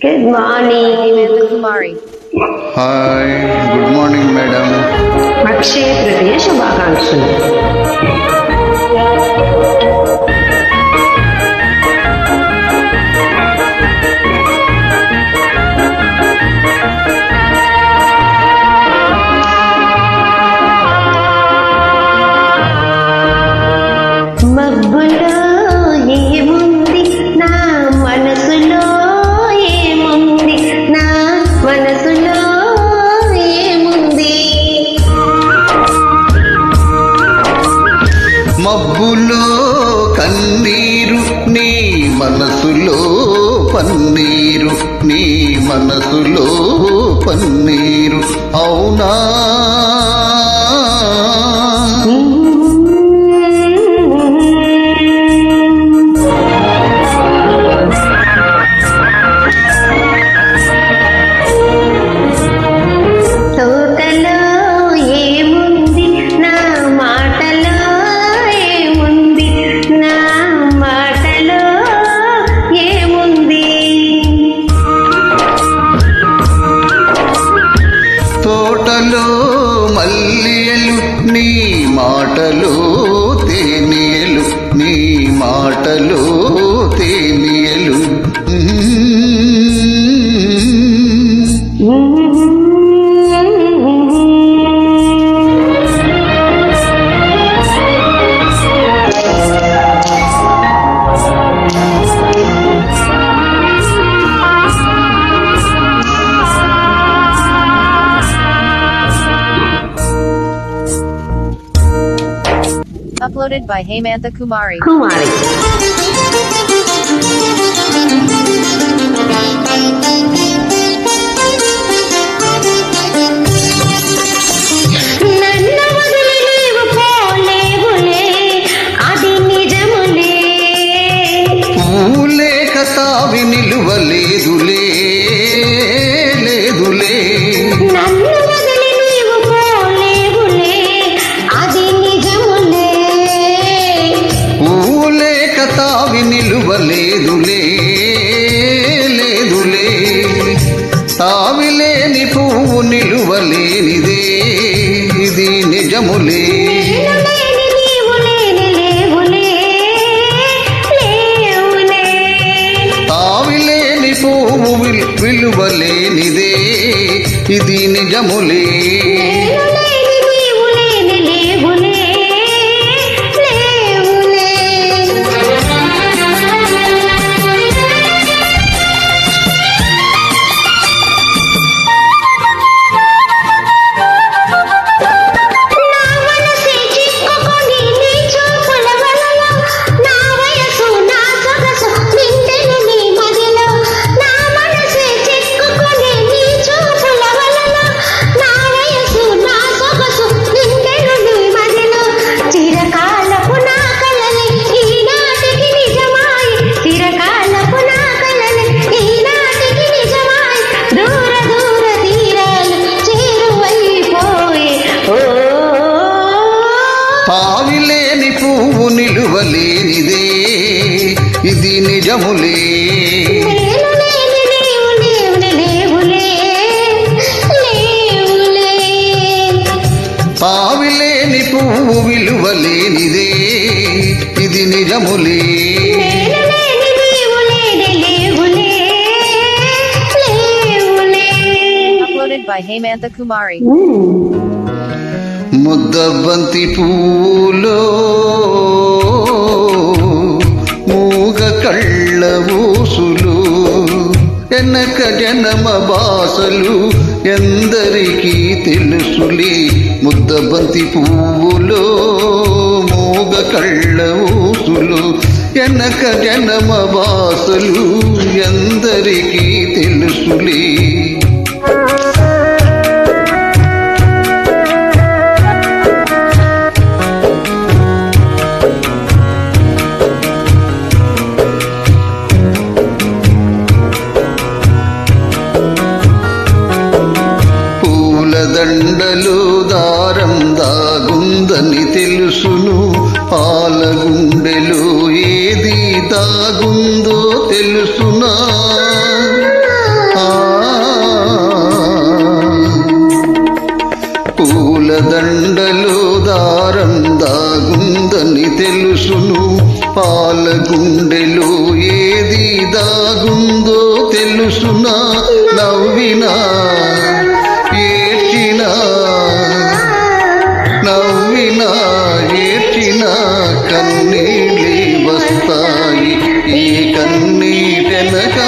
Good morning. Hemanta Kumari. Hi good morning madam. Akshaya Tritiya శుభాకాంక్షలు. మబ్బులో ఏముంది నా మనసులో, ఏముంది నా మనసులో ఏముంది. మబ్బులో కన్నీరు నీ మనసులో పన్నీరు, నీ మనసులో పన్నీరు అవునా? తోటలో ఏముంది నా మాటలో, ఏముంది నా మాటలో ఏముంది. తోటలో మల్లియలు నీ మాటలో తేనియలు, నీ మాటలో తేనియలు. Uploaded by Hemanta Kumari. కుమారి నన్ను వదిలి నీవు పోలేవులే, అది నిజములే. పూలేక తావి నిలువలేదులే, లేదులే. నన్ను వదిలి నీవు పోలేవులే, అది నిజములే. పూలేక తావి నిలువలేదులే, లేదులే. తావిలేని పువ్వు నిలువలేనిదే, ఇది నిజములే. నేను లేని నీవు లేని లేవులే, లేవులే. తావిలేని పువ్వు విలువలేనిదే, ఇది నిజములే. నేను లేని నీవు లేని లేవులే, లేవులే. నా మనసే చిక్కుకొని నీ చూపుల వలలో, నా వయసు నా సొగసు నిండెను నీ మదిలో. నా మనసే చిక్కుకొని నీ చూపుల వలలో, నా వయసు నా సొగసు నిండెను నీ మదిలో. చిరకాలపు నా కలలే ఈనాటికి నిజమాయి, చిరకాలపు నా కలలే ఈనాటికి నిజమాయి. దూర దూర తీరాలు చేరువైపోయే ఓ. తావిలేని పువ్వు నిలువలేనిదే, ఇది నిజములే. నేను లేని నీవు లేవులే, లేవులే, లేవులే. తావిలేని పువ్వు విలువలేనిదే, ఇది నిజములే. నేను లేని నీవు లేని లేవులే, లేవులే. Uploaded by Hemanta Kumari. ముద్దబంతి పూలో మూగ కళ్ళ ఊసులు, ఎనక జనమ బాసలు ఎందరికీ తెలుసులే. ముద్దబంతి పువ్వులో మూగ కళ్ళ ఊసులు, ఎనక జనమ బాసలు ఎందరికీ తెలుసులే. పూలదండలు దారం దాగుందని తెలుసును, పాల గుండెలో ఏది దాగుందో తెలుసునా. పాల గుండెలో ఏది దాగుందో తెలుసునా నవ్వినా ఏడ్చినా నవ్వినా ఏడ్చినా కన్నీళ్ళే వస్తాయి ఈ కన్నీటెనక